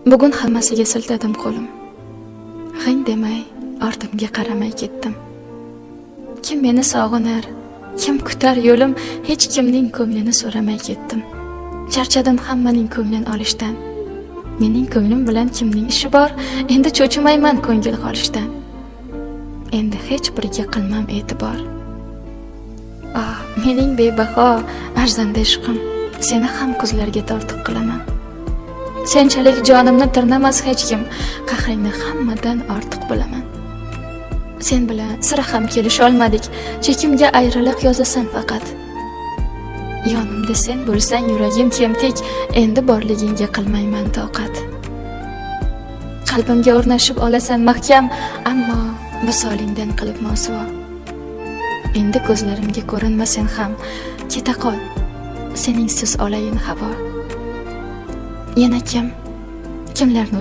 Bugun hammasiga siltadim qo'lim. G'ing demay, ortimga qaramay ketdim. Kim meni sog'inar, kim kutar yo'lim, hech kimning ko'nglini so'ramay ketdim. Charchadim hammaning ko'nglini olishdan. Mening ko'nglim bilan kimning ishi bor? Endi cho'chimayman ko'ngil qolishdan. Endi hech biriga qilmam e'tibor. Mening bebaho, arzanda ishqim, seni ham ko'zlarga tortiq qilaman. Senchalik jonimni tirnamas hech kim, qahringni hammadan ortiq bilaman. Sen bilan sira ham kelisha olmadik, chekimga ayriliq yozasan faqat. Yonimda sen bo'lsang yuragim kemtik, endi borligingga qilmayman toqat. Qalbimga o'rnashib olasan mahkam, ammo visolingdan qilib mosuvo. Endi ko'zlarimga ko'rinma sen ham, keta qol, seningsiz olayin havo. Yana kimlarni